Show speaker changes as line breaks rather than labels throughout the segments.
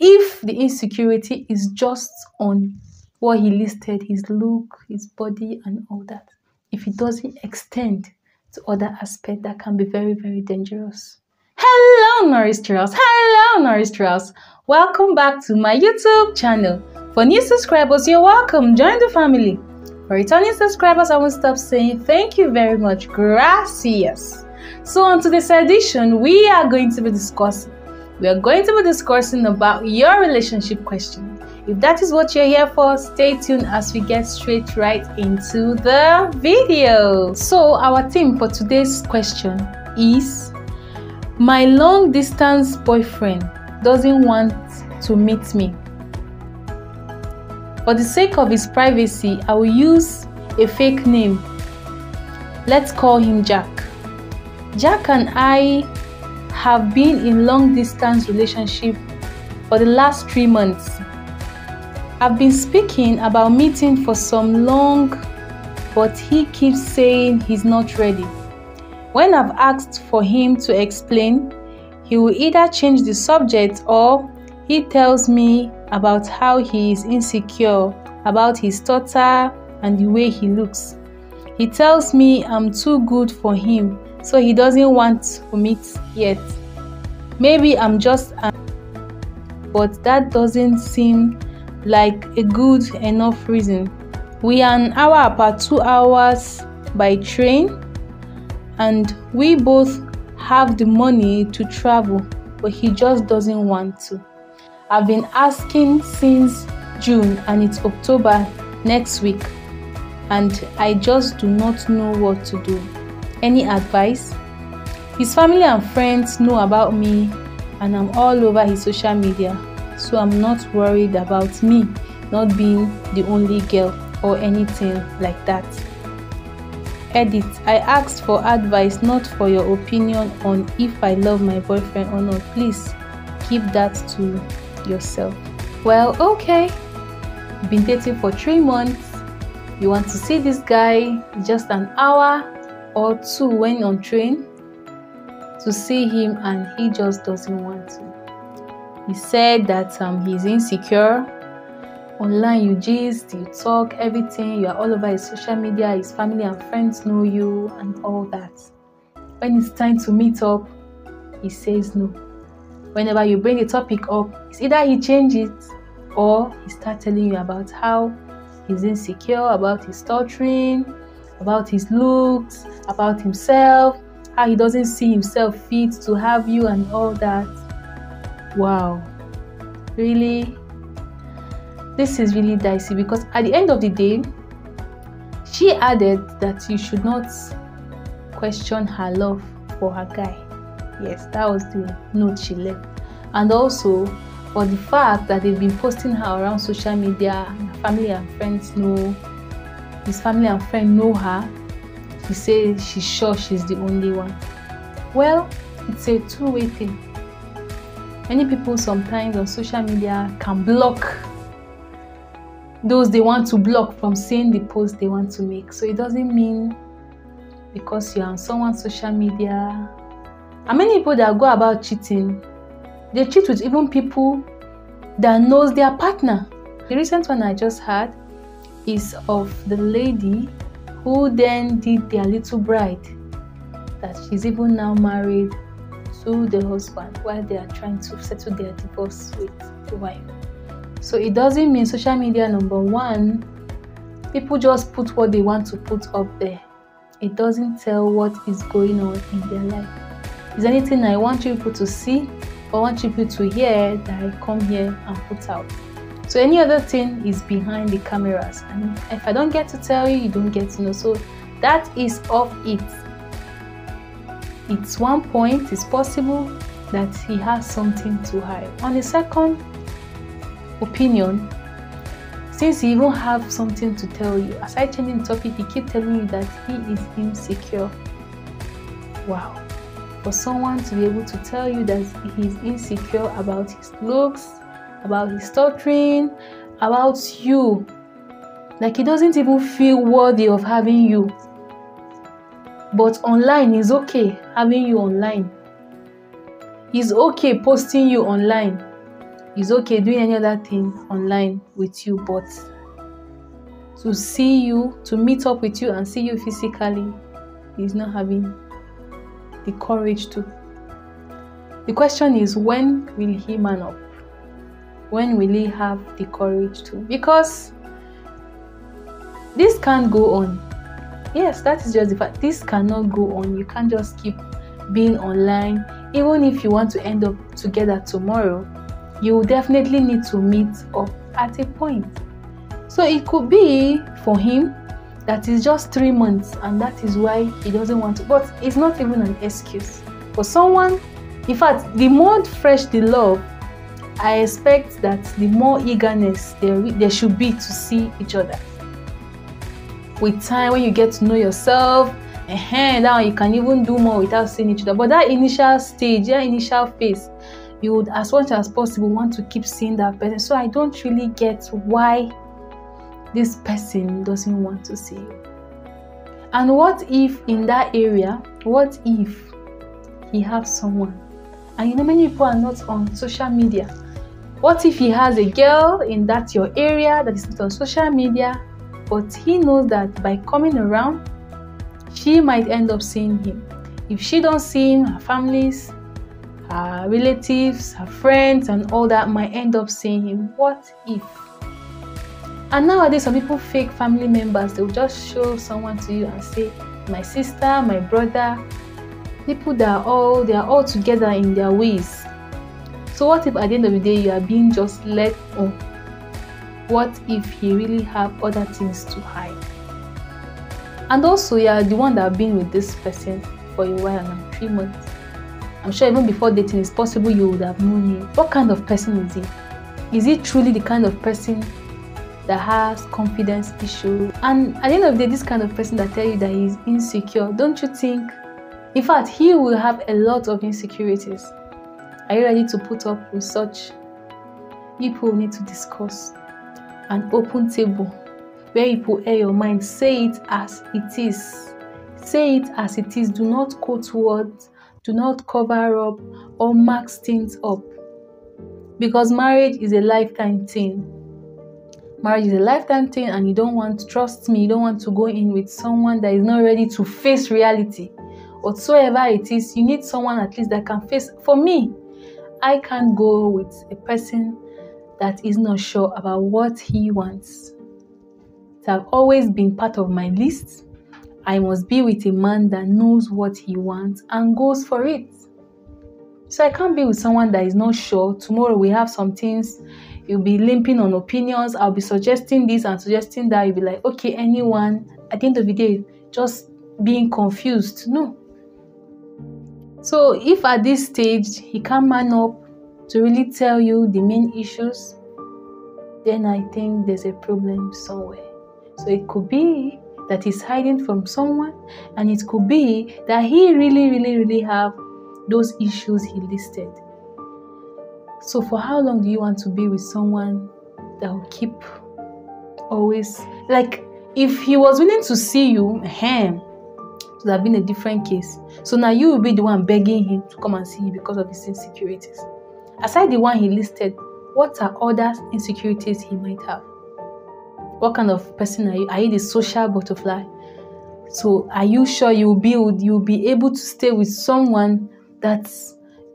if the insecurity is just on what he listed, his look, his body, and all that, if it doesn't extend to other aspects, that can be very, very dangerous. Hello, Norris. Hello, Norris. Welcome back to my YouTube channel. For new subscribers, you're welcome. Join the family. For returning subscribers, I won't stop saying thank you very much. Gracias. So on today's edition, we are going to be discussing about your relationship question. If that is what you're here for, stay tuned as we get straight right into the video. So our theme for today's question is, my long distance boyfriend doesn't want to meet me. For the sake of his privacy, I will use a fake name. Let's call him Jack. Jack and I have been in long distance relationship for the last 3 months. I've been speaking about meeting for some long, but he keeps saying he's not ready. When I've asked for him to explain, he will either change the subject or he tells me about how he is insecure about his daughter and the way he looks. He tells me I'm too good for him, so he doesn't want to meet yet. Maybe I'm just but that doesn't seem like a good enough reason. We are an hour apart, 2 hours by train, and we both have the money to travel, but he just doesn't want to. I've been asking since June and it's October next week, and I just do not know what to do. Any advice? His family and friends know about me and I'm all over his social media, so I'm not worried about me not being the only girl or anything like that. Edit. I asked for advice, not for your opinion on if I love my boyfriend or not. Please keep that to yourself. Well, okay. Been dating for 3 months. You want to see this guy just an hour or 2 when on train to see him, and he just doesn't want to. He said that he's insecure. Online you gist, you talk, everything, you are all over his social media, his family and friends know you and all that. When it's time to meet up, he says no. Whenever you bring a topic up, it's either he changes it or he starts telling you about how he's insecure, about his stuttering, about his looks, about himself, how he doesn't see himself fit to have you and all that. Wow. Really? This is really dicey, because at the end of the day, she added that you should not question her love for her guy. Yes, that was the note she left. And also for the fact that they've been posting her around social media and her family and friends know, his family and friends know her. She says she's sure she's the only one. Well, it's a two-way thing. Many people sometimes on social media can block those they want to block from seeing the post they want to make. So it doesn't mean because you're on someone's social media. And many people that go about cheating, they cheat with even people that knows their partner. The recent one I just had is of the lady who then did their little bride, that she's even now married to the husband while they are trying to settle their divorce with the wife. So it doesn't mean social media, number one, people just put what they want to put up there. It doesn't tell what is going on in their life. Is anything I want you people to see or want you people to hear that I come here and put out? So any other thing is behind the cameras, and if I don't get to tell you, you don't get to know. So that is off it. It's one point, it's possible that he has something to hide. On the second opinion, since he even have something to tell you, aside changing the topic, he keep telling you that he is insecure. Wow. For someone to be able to tell you that he's insecure about his looks, about his stuttering, about you, like he doesn't even feel worthy of having you, but online is okay having you online. He's okay posting you online. He's okay doing any other thing online with you, but to see you, to meet up with you and see you physically, he's not having the courage to. The question is, when will he man up? When will he have the courage to? Because this can't go on. Yes, that is just the fact. This cannot go on. You can't just keep being online. Even if you want to end up together tomorrow, you will definitely need to meet up at a point. So it could be for him that is just 3 months and that is why he doesn't want to. But it's not even an excuse. For someone, in fact, the more fresh the love, I expect that the more eagerness there should be to see each other. With time, when you get to know yourself, now you can even do more without seeing each other. But that initial stage, that initial phase, you would as much as possible want to keep seeing that person. So I don't really get why this person doesn't want to see you. And what if in that area, what if he has someone? And you know, many people are not on social media. What if he has a girl in that your area that is not on social media, but he knows that by coming around, she might end up seeing him. If she don't see him, her families, her relatives, her friends and all that might end up seeing him. What if? And nowadays, some people fake family members. They will just show someone to you and say, my sister, my brother, people that they are all together in their ways. So what if at the end of the day you are being just let on? What if he really have other things to hide? And also, you are the one that have been with this person for a while now, 3 months. I'm sure even before dating, it's possible you would have known him. What kind of person is he? Is he truly the kind of person that has confidence issues? And at the end of the day, this kind of person that tell you that he's insecure, don't you think? In fact, he will have a lot of insecurities. Are you ready to put up with such? People need to discuss an open table where you put air your mind. Say it as it is. Say it as it is. Do not quote words. Do not cover up or mask things up. Because marriage is a lifetime thing. Marriage is a lifetime thing, and you don't want, trust me, you don't want to go in with someone that is not ready to face reality. Whatsoever it is, you need someone at least that can face. For me, I can't go with a person that is not sure about what he wants. It has always been part of my list. I must be with a man that knows what he wants and goes for it. So I can't be with someone that is not sure. Tomorrow we have some things, you'll be limping on opinions. I'll be suggesting this and suggesting that. You'll be like, okay, anyone. At the end of the day, just being confused. No. So if at this stage he can't man up to really tell you the main issues, then I think there's a problem somewhere. So it could be that he's hiding from someone, and it could be that he really have those issues he listed. So for how long do you want to be with someone that will keep always, like, if he was willing to see you, it would have been a different case. So now you will be the one begging him to come and see you because of his insecurities. Aside the one he listed, what are other insecurities he might have? What kind of person are you? Are you the social butterfly? So are you sure you'll be able to stay with someone that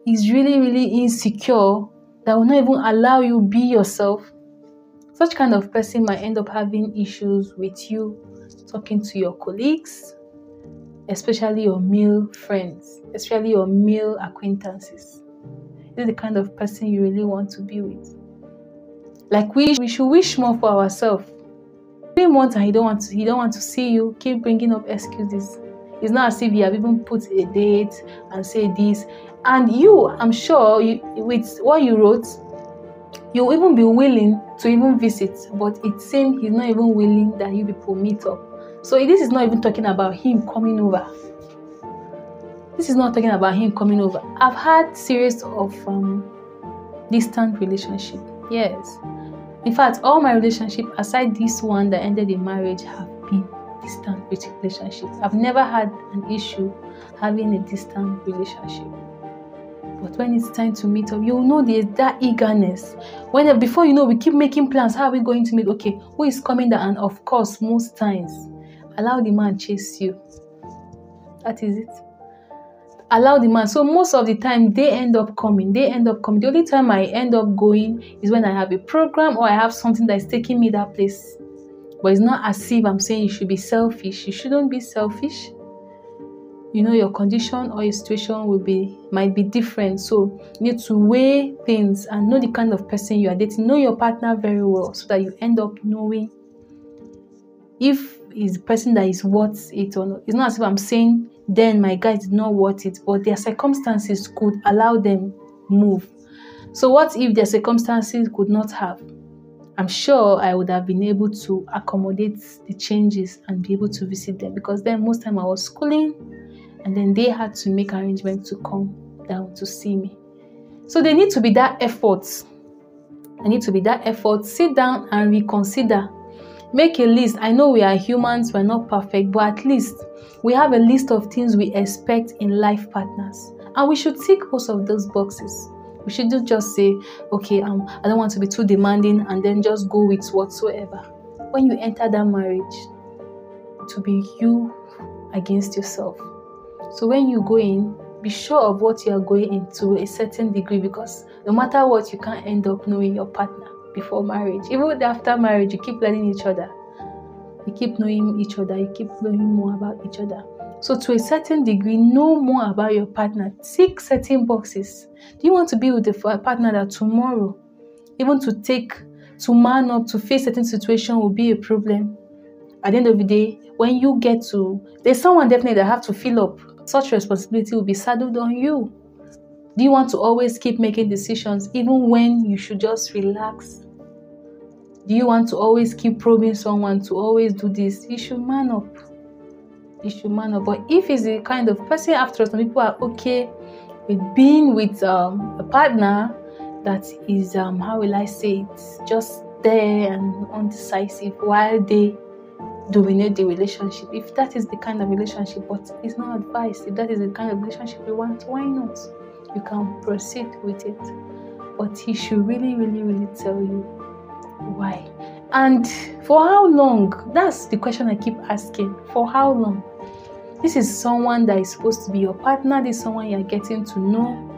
is really insecure, that will not even allow you be yourself? Such kind of person might end up having issues with you talking to your colleagues, especially your male friends, especially your male acquaintances. This is the kind of person you really want to be with. Like we should wish more for ourselves. 3 months and he don't want to see you, keep bringing up excuses. It's not as if you have even put a date and say this. And you, I'm sure, with what you wrote, you'll even be willing to even visit. But it seems he's not even willing that you people meet up. So this is not even talking about him coming over. This is not talking about him coming over. I've had series of distant relationship. Yes. In fact, all my relationships, aside this one that ended in marriage, have been distant relationships. I've never had an issue having a distant relationship. But when it's time to meet up, you'll know there's that eagerness. Before you know, we keep making plans. How are we going to meet? Okay, who is coming down? And of course, most times, allow the man chase you. That is it. Allow the man. So most of the time, they end up coming. The only time I end up going is when I have a program or I have something that is taking me that place. But it's not as if I'm saying you should be selfish. You shouldn't be selfish. You know, your condition or your situation might be different. So you need to weigh things and know the kind of person you are dating. Know your partner very well so that you end up knowing if he's the person that is worth it or not. It's not as if I'm saying then my guy is not worth it, but their circumstances could allow them move. So what if their circumstances could not have? I'm sure I would have been able to accommodate the changes and be able to visit them, because then most time I was schooling and then they had to make arrangements to come down to see me. So there need to be that effort. Sit down and reconsider. Make a list. I know we are humans, we're not perfect, but at least we have a list of things we expect in life partners. And we should tick most of those boxes. We shouldn't just say, okay, I don't want to be too demanding, and then just go with whatsoever. When you enter that marriage, to be you against yourself. So when you go in, be sure of what you are going into a certain degree, because no matter what, you can't end up knowing your partner before marriage. Even after marriage, you keep learning each other. You keep knowing each other. You keep knowing more about each other. So to a certain degree, know more about your partner. Tick certain boxes. Do you want to be with a partner that tomorrow, even to man up, to face certain situation will be a problem? At the end of the day, when you get to, there's someone definitely that have to fill up. Such responsibility will be saddled on you. Do you want to always keep making decisions even when you should just relax? Do you want to always keep probing someone to always do this? You should man up. But if he's the kind of person, after all, some people are okay with being with a partner that is, how will I say it, just there and undecisive while they dominate the relationship. If that is the kind of relationship, but it's not advice, if that is the kind of relationship you want, why not? You can proceed with it. But he should really, really, really tell you why. And for how long? That's the question I keep asking. For how long? This is someone that is supposed to be your partner. This is someone you're getting to know.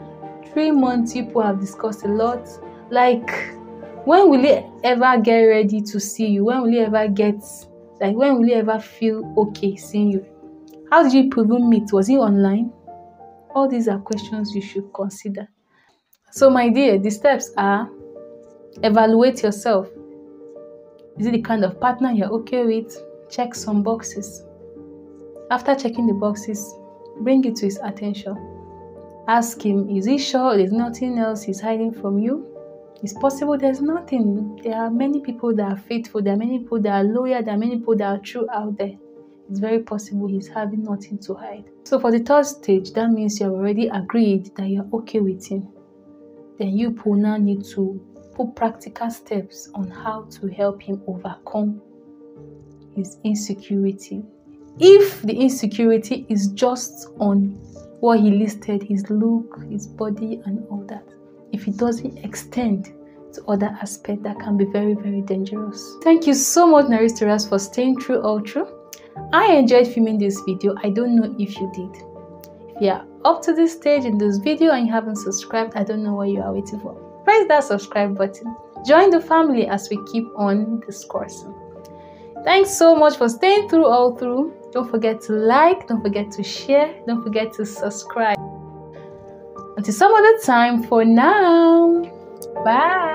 3 months, people have discussed a lot. Like, when will he ever get ready to see you? When will he ever feel okay seeing you? How did you even meet? Was he online? All these are questions you should consider. So my dear, the steps are: evaluate yourself. Is it the kind of partner you're okay with? Check some boxes. After checking the boxes, bring it to his attention. Ask him, is he sure there's nothing else he's hiding from you? It's possible there's nothing. There are many people that are faithful. There are many people that are loyal. There are many people that are true out there. It's very possible he's having nothing to hide. So for the third stage, that means you have already agreed that you're okay with him. Then you now need to put practical steps on how to help him overcome his insecurity. If the insecurity is just on what he listed, his look, his body, and all that, if it doesn't extend to other aspects, that can be very, very dangerous. Thank you so much, Naristeras, for staying true all through. I enjoyed filming this video. I don't know if you did. If you are up to this stage in this video and you haven't subscribed, I don't know what you are waiting for. Press that subscribe button. Join the family as we keep on discoursing. Thanks so much for staying through all through. Don't forget to like, don't forget to share, don't forget to subscribe. Until some other time, for now, bye.